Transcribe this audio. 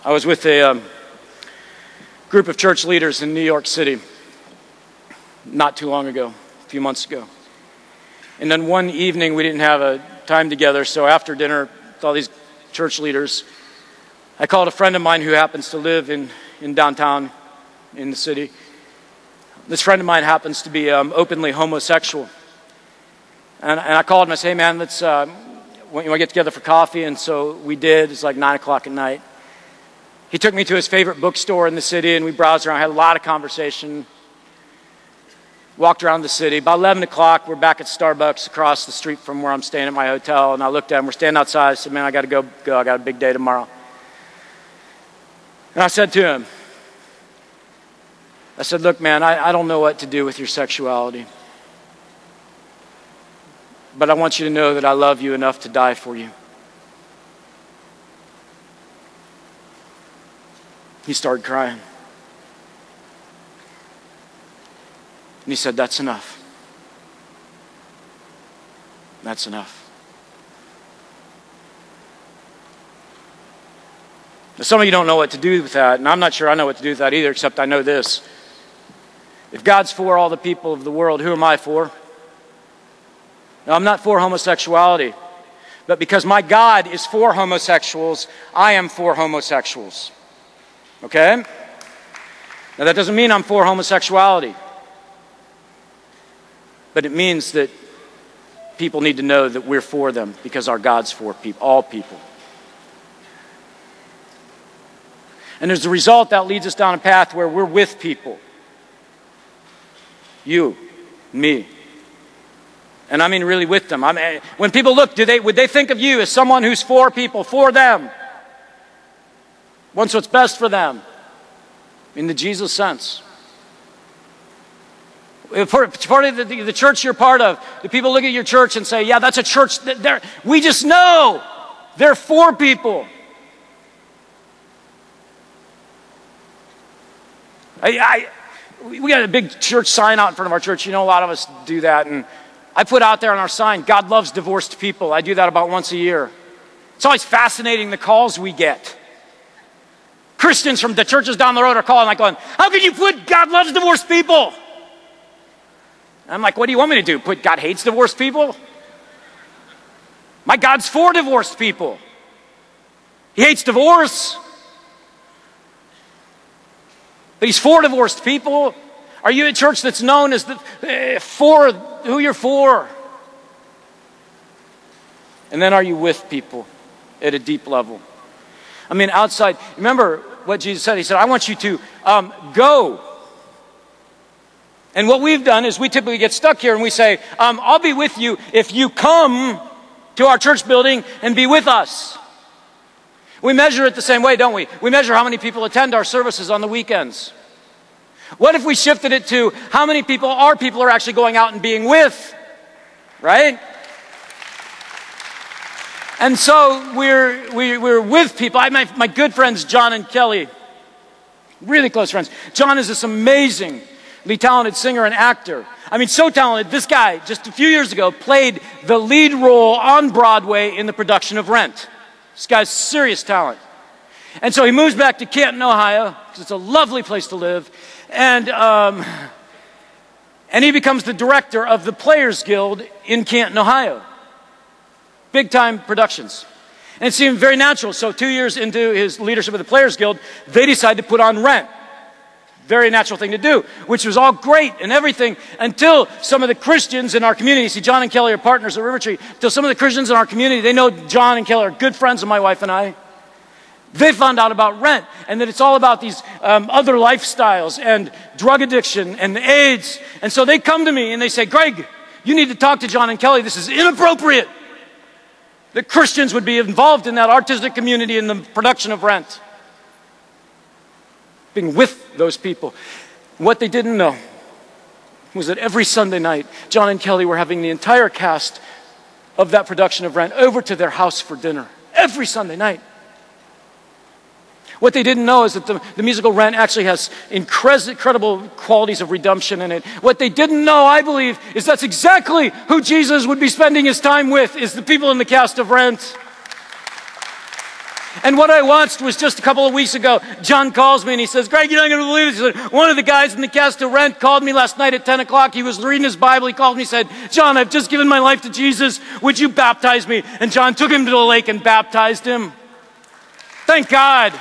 I was with a group of church leaders in New York City not too long ago, a few months ago. And then one evening we didn't have a time together, so after dinner with all these church leaders, I called a friend of mine who happens to live in downtown in the city. This friend of mine happens to be openly homosexual. And I called him, I said, hey man, let's you want to get together for coffee? And so we did. It's like 9 o'clock at night. He took me to his favorite bookstore in the city, and we browsed around, had a lot of conversation, walked around the city. About 11 o'clock, we're back at Starbucks across the street from where I'm staying at my hotel, and I looked at him. We're standing outside. I said, man, I got to go. I got a big day tomorrow. And I said to him, I said, look, man, I don't know what to do with your sexuality, but I want you to know that I love you enough to die for you. He started crying. And he said, that's enough. That's enough. Now, some of you don't know what to do with that, and I'm not sure I know what to do with that either, except I know this. If God's for all the people of the world, who am I for? Now, I'm not for homosexuality, but because my God is for homosexuals, I am for homosexuals. Okay? Now, that doesn't mean I'm for homosexuality, but it means that people need to know that we're for them because our God's for people, all people. And as a result, that leads us down a path where we're with people. You, me. And I mean really with them. When people look, would they think of you as someone who's for people, for them? Wants what's best for them, in the Jesus sense. If part of the church you're part of, do people look at your church and say, yeah, that's a church, we just know they're for people. We got a big church sign out in front of our church. You know, a lot of us do that. And I put out there on our sign, God loves divorced people. I do that about once a year. It's always fascinating, the calls we get. Christians from the churches down the road are calling, like going, how can you put God loves divorced people? And I'm like, what do you want me to do? Put God hates divorced people? My God's for divorced people. He hates divorce, but he's for divorced people. Are you a church that's known as for who you're for? And then are you with people at a deep level? I mean, outside, remember what Jesus said? He said, I want you to go. And what we've done is we typically get stuck here and we say, I'll be with you if you come to our church building and be with us. We measure it the same way, don't we? We measure how many people attend our services on the weekends. What if we shifted it to how many people are actually going out and being with, right? And so we're with people. My good friends, John and Kelly, really close friends. John is this amazingly talented singer and actor. I mean, so talented. This guy, just a few years ago, played the lead role on Broadway in the production of Rent. This guy's serious talent. And so he moves back to Canton, Ohio, because it's a lovely place to live. And he becomes the director of the Players Guild in Canton, Ohio. Big time productions. And it seemed very natural. So 2 years into his leadership of the Players Guild, they decided to put on Rent. Very natural thing to do, which was all great and everything until some of the Christians in our community, see, John and Kelly are partners at River Tree, until some of the Christians in our community, they know John and Kelly are good friends of my wife and I. They found out about Rent and that it's all about these other lifestyles and drug addiction and AIDS. And so they come to me and they say, Greg, you need to talk to John and Kelly. This is inappropriate that Christians would be involved in that artistic community in the production of Rent. Being with those people. What they didn't know was that every Sunday night, John and Kelly were having the entire cast of that production of Rent over to their house for dinner. Every Sunday night. What they didn't know is that the musical Rent actually has incredible qualities of redemption in it. What they didn't know, I believe, is that's exactly who Jesus would be spending his time with, is the people in the cast of Rent. And what I watched was just a couple of weeks ago, John calls me and he says, Greg, you're not going to believe this. He said, one of the guys in the cast of Rent called me last night at 10 o'clock. He was reading his Bible. He called me and said, John, I've just given my life to Jesus. Would you baptize me? And John took him to the lake and baptized him. Thank God.